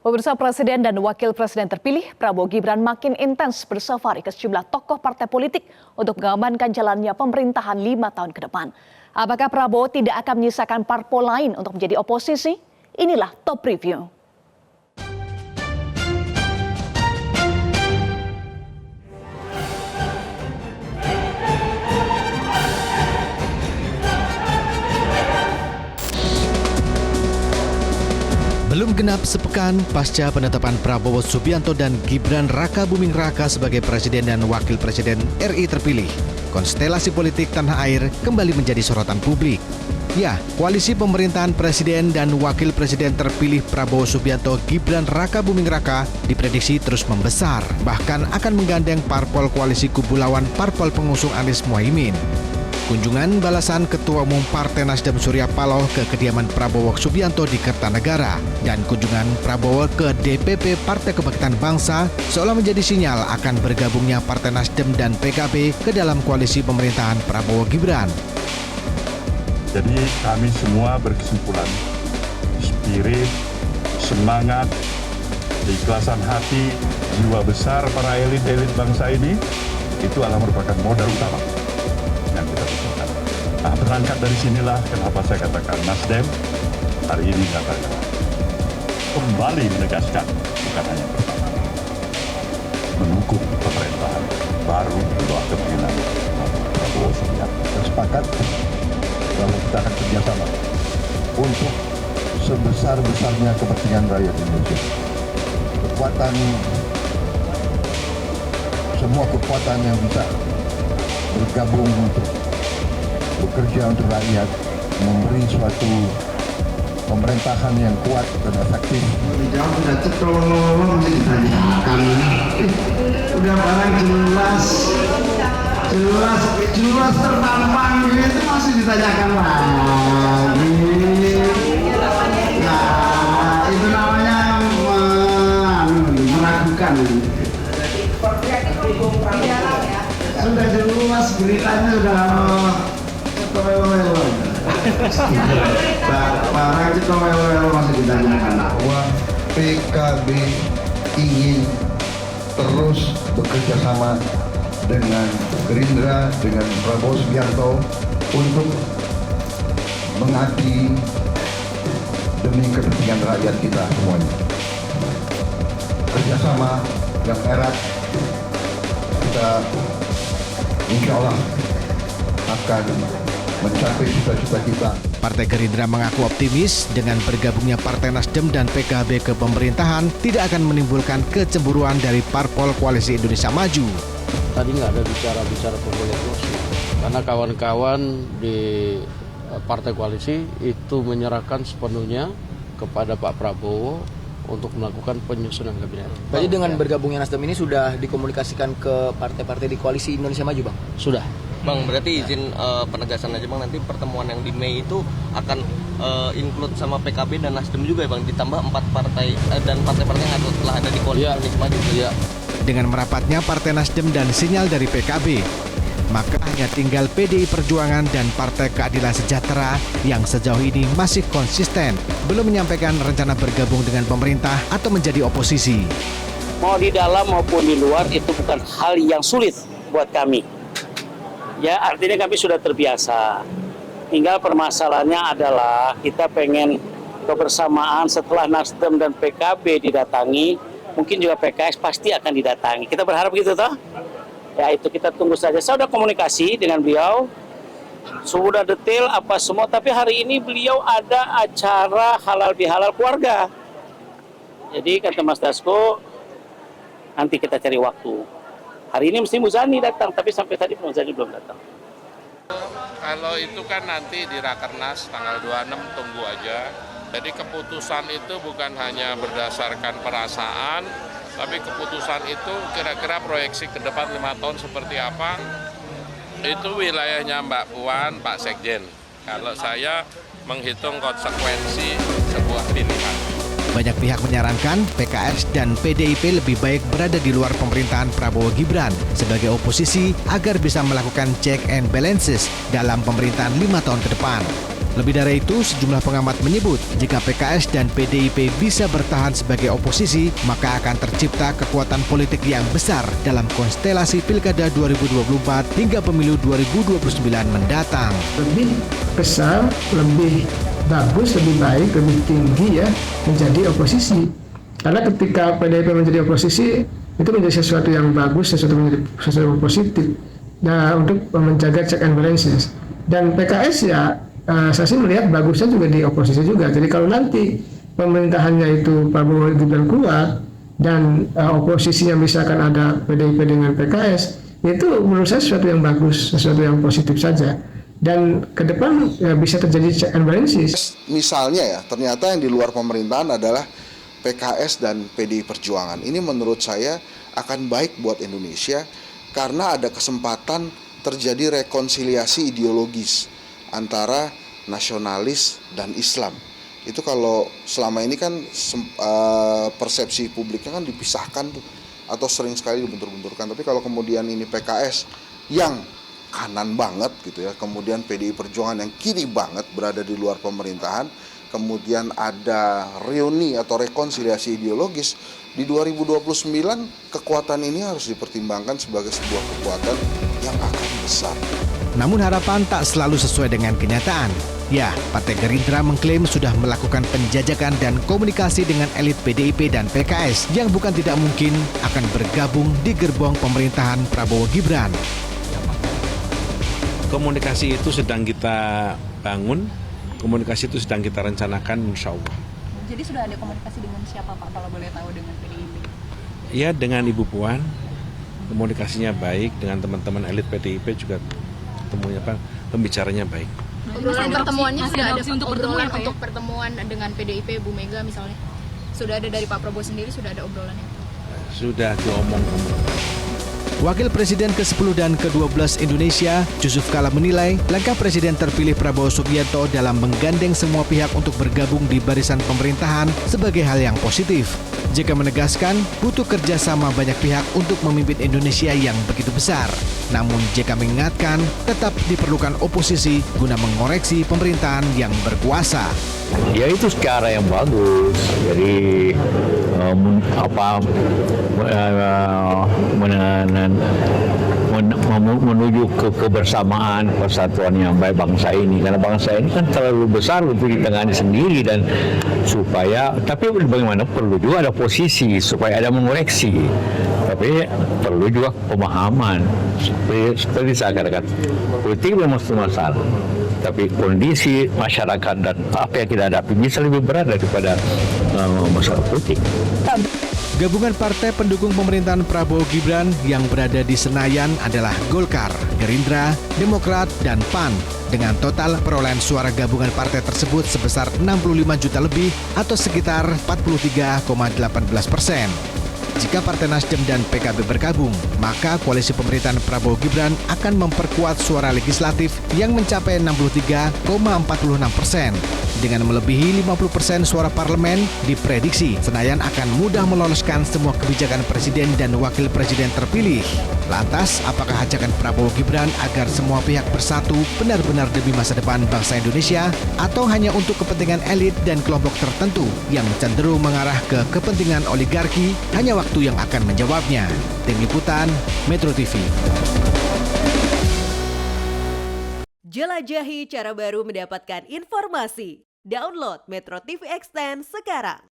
Pemirsa, Presiden dan Wakil Presiden terpilih Prabowo Gibran makin intens bersafari ke sejumlah tokoh partai politik untuk mengamankan jalannya pemerintahan 5 tahun ke depan. Apakah Prabowo tidak akan menyisakan parpol lain untuk menjadi oposisi? Inilah Top Review. Belum genap sepekan pasca penetapan Prabowo Subianto dan Gibran Raka Buming Raka sebagai Presiden dan Wakil Presiden RI terpilih, konstelasi politik tanah air kembali menjadi sorotan publik. Ya, koalisi pemerintahan Presiden dan Wakil Presiden terpilih Prabowo Subianto Gibran Raka Buming Raka diprediksi terus membesar, bahkan akan menggandeng parpol koalisi kubu lawan parpol pengusung Anies Muhaimin. Kunjungan balasan Ketua Umum Partai Nasdem Surya Paloh ke kediaman Prabowo Subianto di Kertanegara dan kunjungan Prabowo ke DPP Partai Kebangkitan Bangsa seolah menjadi sinyal akan bergabungnya Partai Nasdem dan PKB ke dalam koalisi pemerintahan Prabowo Gibran. Jadi kami semua berkesimpulan, spirit, semangat, keikhlasan hati, jiwa besar para elit-elit bangsa ini itu adalah merupakan modal utama yang kita butuhkan. Nah, berangkat dari sinilah kenapa saya katakan Nasdem hari ini katakan kembali menegaskan bukan hanya pertama mendukung pemerintahan baru di bawah kepemimpinan Prabowo Subianto. Kita sepakat bahwa kita akan kerjasama untuk sebesar-besarnya kepentingan rakyat Indonesia. Semua kekuatan yang bisa bergabung untuk bekerja untuk rakyat, memberi suatu pemerintahan yang kuat dan efektif. Dijawab udah cetrol, masih ditanyakan. Udah barang jelas terpampang gitu masih ditanyakan lagi. Nah, itu namanya meragukan. Sudah jelas beritanya sudah cetrol. Barang cetrol masih ditanyakan. Bahwa PKB ingin terus bekerja sama dengan Gerindra, dengan Prabowo Subianto untuk mengabdi demi kepentingan rakyat kita semuanya. Kerjasama yang erat, kita insya Allah akan mencapai cita-cita kita. Partai Gerindra mengaku optimis dengan bergabungnya Partai Nasdem dan PKB ke pemerintahan tidak akan menimbulkan kecemburuan dari parpol koalisi Indonesia Maju. Tadi nggak ada bicara pemboleh kursi, karena kawan-kawan di partai koalisi itu menyerahkan sepenuhnya kepada Pak Prabowo untuk melakukan penyusunan kabinet. Berarti dengan bergabungnya Nasdem ini sudah dikomunikasikan ke partai-partai di koalisi Indonesia Maju, Bang? Sudah. Bang, berarti izin penegasan aja Bang, nanti pertemuan yang di Mei itu akan include sama PKB dan Nasdem juga ya Bang, ditambah 4 partai dan partai-partai yang telah ada di koalisi Indonesia Maju. Iya. Dengan merapatnya Partai Nasdem dan sinyal dari PKB, maka hanya tinggal PDI Perjuangan dan Partai Keadilan Sejahtera yang sejauh ini masih konsisten belum menyampaikan rencana bergabung dengan pemerintah atau menjadi oposisi. Mau di dalam maupun di luar itu bukan hal yang sulit buat kami. Ya, artinya kami sudah terbiasa. Tinggal permasalahannya adalah kita pengen kebersamaan setelah Nasdem dan PKB didatangi, mungkin juga PKS pasti akan didatangi. Kita berharap gitu toh? Ya itu kita tunggu saja. Saya sudah komunikasi dengan beliau, sudah detail apa semua. Tapi hari ini beliau ada acara halal bihalal keluarga. Jadi kata Mas Dasko, nanti kita cari waktu. Hari ini mesti Muzani datang, tapi sampai tadi Muzani belum datang. Kalau itu kan nanti di Rakernas tanggal 26 tunggu aja. Jadi keputusan itu bukan hanya berdasarkan perasaan, tapi keputusan itu kira-kira proyeksi ke depan 5 tahun seperti apa, itu wilayahnya Mbak Puan, Pak Sekjen. Kalau saya menghitung konsekuensi sebuah pilihan. Banyak pihak menyarankan PKS dan PDIP lebih baik berada di luar pemerintahan Prabowo Gibran sebagai oposisi agar bisa melakukan check and balances dalam pemerintahan 5 tahun ke depan. Lebih dari itu, sejumlah pengamat menyebut jika PKS dan PDIP bisa bertahan sebagai oposisi, maka akan tercipta kekuatan politik yang besar dalam konstelasi Pilkada 2024 hingga Pemilu 2029 mendatang. Lebih besar, lebih bagus, lebih baik, lebih tinggi ya menjadi oposisi. Karena ketika PDIP menjadi oposisi, itu menjadi sesuatu yang bagus, sesuatu yang positif. Nah, untuk menjaga check and balances. Dan PKS ya, saya sih melihat bagusnya juga di oposisi juga. Jadi kalau nanti pemerintahannya itu Prabowo Gibran kuat dan oposisinya misalkan ada PDIP dengan PKS, itu menurut saya sesuatu yang bagus, sesuatu yang positif saja. Dan ke depan ya, bisa terjadi check and balances. Misalnya ya, ternyata yang di luar pemerintahan adalah PKS dan PDI Perjuangan. Ini menurut saya akan baik buat Indonesia karena ada kesempatan terjadi rekonsiliasi ideologis antara nasionalis dan Islam. Itu kalau selama ini kan persepsi publiknya kan dipisahkan tuh, atau sering sekali dibentur-benturkan. Tapi kalau kemudian ini PKS yang kanan banget gitu ya, kemudian PDI Perjuangan yang kiri banget berada di luar pemerintahan, kemudian ada reuni atau rekonsiliasi ideologis, di 2029 kekuatan ini harus dipertimbangkan sebagai sebuah kekuatan yang akan besar. Namun harapan tak selalu sesuai dengan kenyataan. Ya, Partai Gerindra mengklaim sudah melakukan penjajakan dan komunikasi dengan elit PDIP dan PKS yang bukan tidak mungkin akan bergabung di gerbong pemerintahan Prabowo Gibran. Komunikasi itu sedang kita bangun, komunikasi itu sedang kita rencanakan insya Allah. Jadi sudah ada komunikasi dengan siapa Pak, kalau boleh tahu, dengan PDIP? Ya, dengan Ibu Puan, komunikasinya baik, dengan teman-teman elit PDIP juga pembicaranya baik. Pertemuannya sudah ada untuk pertemuan untuk pertemuan dengan PDIP, Bu Mega misalnya. Sudah ada dari Pak Prabowo sendiri, sudah ada obrolannya? Sudah diomong-omong. Wakil Presiden ke-10 dan ke-12 Indonesia, Yusuf Kala menilai langkah Presiden terpilih Prabowo Subianto dalam menggandeng semua pihak untuk bergabung di barisan pemerintahan sebagai hal yang positif. JK menegaskan butuh kerjasama banyak pihak untuk memimpin Indonesia yang begitu besar. Namun JK mengingatkan tetap diperlukan oposisi guna mengoreksi pemerintahan yang berkuasa. Ya itu cara yang bagus. Jadi menuju ke kebersamaan, persatuan yang baik bangsa ini. Karena bangsa ini kan terlalu besar untuk ditangani sendiri, dan supaya, tapi bagaimana perlu juga ada posisi supaya ada mengoreksi. Tapi perlu juga pemahaman. Seperti saya katakan, politik memang masalah. Tapi kondisi masyarakat dan apa yang kita hadapi bisa lebih berat daripada masalah politik. Gabungan partai pendukung pemerintahan Prabowo Gibran yang berada di Senayan adalah Golkar, Gerindra, Demokrat, dan PAN. Dengan total perolehan suara gabungan partai tersebut sebesar 65 juta lebih atau sekitar 43,18%. Jika Partai Nasdem dan PKB bergabung, maka koalisi pemerintahan Prabowo Gibran akan memperkuat suara legislatif yang mencapai 63,46%. Dengan melebihi 50% suara parlemen, diprediksi Senayan akan mudah meloloskan semua kebijakan presiden dan wakil presiden terpilih. Lantas, apakah ajakan Prabowo Gibran agar semua pihak bersatu benar-benar demi masa depan bangsa Indonesia, atau hanya untuk kepentingan elit dan kelompok tertentu yang cenderung mengarah ke kepentingan oligarki? Hanya waktu yang akan menjawabnya. Tim Liputan, Metro TV. Jelajahi cara baru mendapatkan informasi. Download Metro TV Extend sekarang.